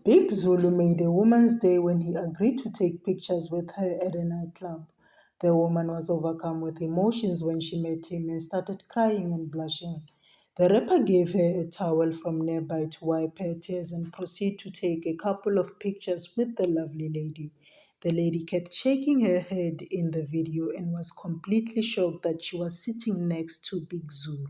Big Zulu made a woman's day when he agreed to take pictures with her at a nightclub. The woman was overcome with emotions when she met him and started crying and blushing. The rapper gave her a towel from nearby to wipe her tears and proceeded to take a couple of pictures with the lovely lady. The lady kept shaking her head in the video and was completely shocked that she was sitting next to Big Zulu.